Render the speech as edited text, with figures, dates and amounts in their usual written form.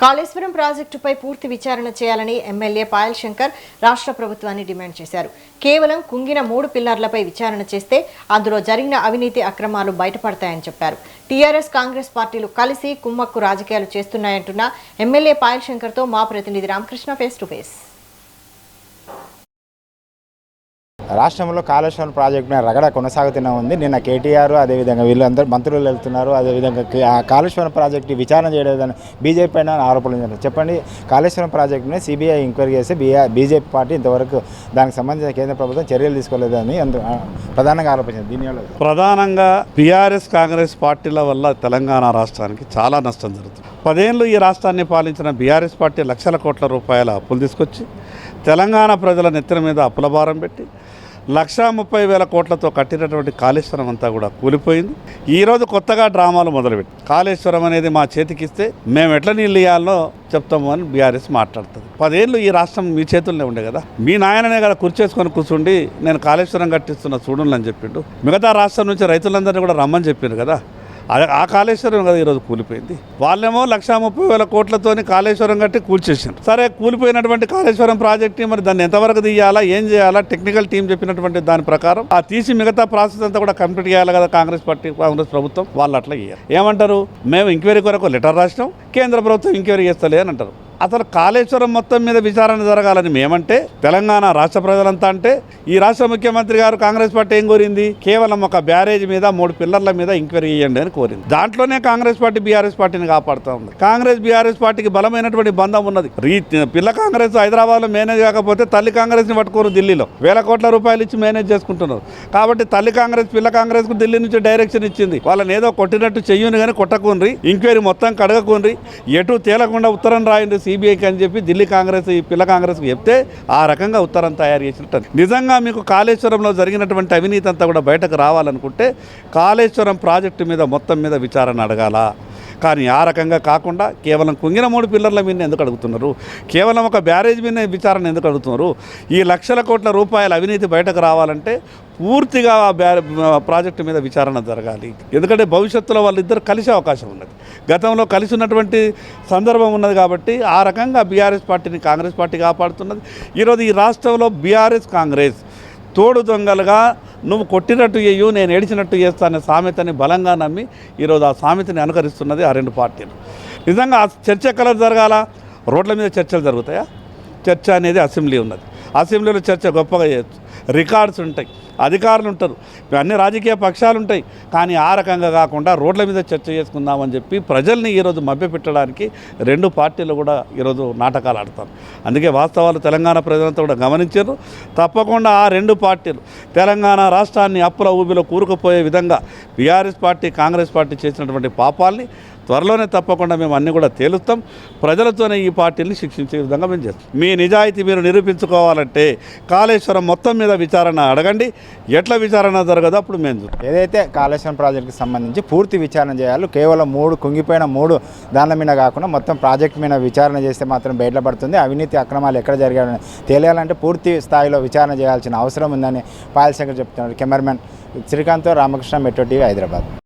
కాళేశ్వరం ప్రాజెక్టుపై పూర్తి విచారణ చేయాలని ఎమ్మెల్యే పాయల్ శంకర్ రాష్ట్ర ప్రభుత్వాన్ని డిమాండ్ చేశారు. కేవలం కుంగిన 3 పిల్లర్లపై విచారణ చేస్తే అందులో జరిగిన అవినీతి అక్రమాలు బయటపడతాయని చెప్పారు. టీఆర్ఎస్ కాంగ్రెస్ పార్టీలు కలిసి కుమ్మక్కు రాజకీయాలు చేస్తున్నాయంటున్న ఎమ్మెల్యే పాయల్ శంకర్తో మా ప్రతినిధి రామకృష్ణ ఫేస్ టు ఫేస్. రాష్ట్రంలో కాళేశ్వరం ప్రాజెక్టు రగడ కొనసాగుతూనే ఉంది. నిన్న కేటీఆర్ అదేవిధంగా వీళ్ళందరూ మంత్రులు వెళ్తున్నారు. అదేవిధంగా కాళేశ్వరం ప్రాజెక్టు విచారణ చేయలేదని బీజేపీ పైన ఆరోపణలు చేశారు. చెప్పండి, కాళేశ్వరం ప్రాజెక్టుని సిబిఐ ఎంక్వైరీ చేసి బీజేపీ పార్టీ ఇంతవరకు దానికి సంబంధించిన కేంద్ర ప్రభుత్వం చర్యలు తీసుకోలేదని ప్రధానంగా ఆరోపించారు. దీనివల్ల ప్రధానంగా టీఆర్ఎస్ కాంగ్రెస్ పార్టీల వల్ల తెలంగాణ రాష్ట్రానికి చాలా నష్టం జరుగుతుంది. 10 ఏళ్ళు ఈ రాష్ట్రాన్ని పాలించిన బీఆర్ఎస్ పార్టీ లక్షల కోట్ల రూపాయల అప్పులు తీసుకొచ్చి తెలంగాణ ప్రజల నెత్తిన మీద అప్పుల భారం పెట్టి 1,30,000 కోట్లతో కట్టినటువంటి కాళేశ్వరం అంతా కూడా కూలిపోయింది. ఈరోజు కొత్తగా డ్రామాలు మొదలుపెట్టి కాళేశ్వరం అనేది మా చేతికిస్తే మేము ఎట్లా నీళ్ళు ఇవ్వాలో చెప్తాము అని బీఆర్ఎస్ మాట్లాడుతుంది. 10 ఏళ్ళు ఈ రాష్ట్రం మీ చేతుల్లోనే ఉండే కదా, మీ నాయననే కదా కుర్చేసుకొని కూర్చుండి నేను కాళేశ్వరం కట్టిస్తున్న చూడండి అని చెప్పిండు. మిగతా రాష్ట్రం నుంచి రైతులందరినీ కూడా రమ్మని చెప్పిండు కదా, ఆ కాళేశ్వరం కదా ఈరోజు కూలిపోయింది. వాళ్ళేమో 1,30,000 కోట్లతోని కాళేశ్వరం కట్టి కూల్చేసారు. సరే, కూలిపోయినటువంటి కాళేశ్వరం ప్రాజెక్ట్ని మరి దాన్ని ఎంతవరకు తీయాలా, ఏం చేయాలా, టెక్నికల్ టీం చెప్పినటువంటి దాని ప్రకారం ఆ తీసి మిగతా ప్రాసెస్ అంతా కూడా కంప్లీట్ చేయాలి కదా కాంగ్రెస్ ప్రభుత్వం. వాళ్ళు అట్లా చేయాలి. ఏమంటారు, మేము ఎంక్వైరీ కొరకు లెటర్ రాసినాం, కేంద్ర ప్రభుత్వం ఎంక్వైరీ చేస్తలే అని అంటారు. అసలు కాళేశ్వరం మొత్తం మీద విచారణ జరగాలని మేమంటే, తెలంగాణ రాష్ట్ర ప్రజలంతా అంటే, ఈ రాష్ట్ర ముఖ్యమంత్రి గారు కాంగ్రెస్ పార్టీ ఏం కోరింది, కేవలం ఒక బ్యారేజ్ మీద 3 పిల్లర్ల మీద ఎంక్వైరీ చేయండి అని కోరింది. దాంట్లోనే కాంగ్రెస్ పార్టీ బీఆర్ఎస్ పార్టీని కాపాడుతూ ఉంది. కాంగ్రెస్ బీఆర్ఎస్ పార్టీకి బలమైనటువంటి బంధం ఉన్నది. పిల్ల కాంగ్రెస్ హైదరాబాద్లో మేనేజ్ కాకపోతే తల్లి కాంగ్రెస్ని పట్టుకోరు, ఢిల్లీలో 1000 కోట్ల రూపాయలు ఇచ్చి మేనేజ్ చేసుకుంటున్నారు. కాబట్టి తల్లి కాంగ్రెస్ పిల్ల కాంగ్రెస్కు ఢిల్లీ నుంచి డైరెక్షన్ ఇచ్చింది. వాళ్ళని ఏదో కొట్టినట్టు చెయ్యని కానీ కొట్టకుండ్రి, ఎంక్వైరీ మొత్తం కడగకుండ్రి, ఎటు తేలకుండా ఉత్తరం రాయండి సిబిఐకి అని చెప్పి ఢిల్లీ కాంగ్రెస్ ఈ పిల్ల కాంగ్రెస్కి చెప్తే ఆ రకంగా ఉత్తరం తయారు చేసినట్టు. నిజంగా మీకు కాళేశ్వరంలో జరిగినటువంటి అవినీతి అంతా కూడా బయటకు రావాలనుకుంటే కాళేశ్వరం ప్రాజెక్టు మీద మొత్తం మీద విచారణ అడగాల. కానీ ఆ రకంగా కాకుండా కేవలం కుంగిన 3 పిల్లర్ల మీద ఎందుకు అడుగుతున్నారు, కేవలం ఒక బ్యారేజ్ మీద విచారణ ఎందుకు అడుగుతున్నారు? ఈ లక్షల కోట్ల రూపాయల అవినీతి బయటకు రావాలంటే పూర్తిగా ప్రాజెక్టు మీద విచారణ జరగాలి. ఎందుకంటే భవిష్యత్తులో వాళ్ళిద్దరు కలిసే అవకాశం ఉన్నది. గతంలో కలిసి ఉన్నటువంటి సందర్భం ఉన్నది. కాబట్టి ఆ రకంగా బీఆర్ఎస్ పార్టీని కాంగ్రెస్ పార్టీ కాపాడుతున్నది. ఈరోజు ఈ రాష్ట్రంలో బీఆర్ఎస్ కాంగ్రెస్ తోడు దొంగలుగా నువ్వు కొట్టినట్టు చేయు, నేను ఏడిచినట్టు చేస్తా అనే సామెతని బలంగా నమ్మి ఈరోజు ఆ సామెతని అనుకరిస్తున్నది ఆ 2 పార్టీలు. నిజంగా ఆ చర్చ ఎక్కడ జరగాల? రోడ్ల మీద చర్చలు జరుగుతాయా? చర్చ అనేది అసెంబ్లీ ఉన్నది. అసెంబ్లీలో చర్చ గొప్పగా చేయొచ్చు, రికార్డ్స్ ఉంటాయి, అధికారులు ఉంటారు, అన్ని రాజకీయ పక్షాలు ఉంటాయి. కానీ ఆ రకంగా కాకుండా రోడ్ల మీద చర్చ చేసుకుందామని చెప్పి ప్రజల్ని ఈరోజు మభ్యపెట్టడానికి 2 పార్టీలు కూడా ఈరోజు నాటకాలు ఆడతారు. అందుకే వాస్తవాలు తెలంగాణ ప్రజలంతా కూడా గమనించారు. తప్పకుండా ఆ 2 పార్టీలు తెలంగాణ రాష్ట్రాన్ని అప్పుల ఊబిలో కూరుకుపోయే విధంగా బీఆర్ఎస్ పార్టీ కాంగ్రెస్ పార్టీ చేసినటువంటి పాపాలని త్వరలోనే తప్పకుండా మేము అన్నీ కూడా తేలుస్తాం. ప్రజలతోనే ఈ పార్టీని శిక్షించే విధంగా మేము చేస్తాం. మీ నిజాయితీ మీరు నిరూపించుకోవాలంటే కాళేశ్వరం మొత్తం మీద విచారణ అడగండి. ఎట్లా విచారణ జరగదో అప్పుడు మేము ఏదైతే కాళేశ్వరం ప్రాజెక్టుకి సంబంధించి పూర్తి విచారణ చేయాలి. కేవలం 3 కుంగిపోయిన 3 దానిల మీద కాకుండా మొత్తం ప్రాజెక్టు మీద విచారణ చేస్తే మాత్రం బయటపడుతుంది. అవినీతి అక్రమాలు ఎక్కడ జరిగాయని తెలియాలంటే పూర్తి స్థాయిలో విచారణ చేయాల్సిన అవసరం ఉందని పాయల్ శంకర్ చెప్తున్నారు. Cameraman Srikanth, Ramakrishna, metro TV, Hyderabad.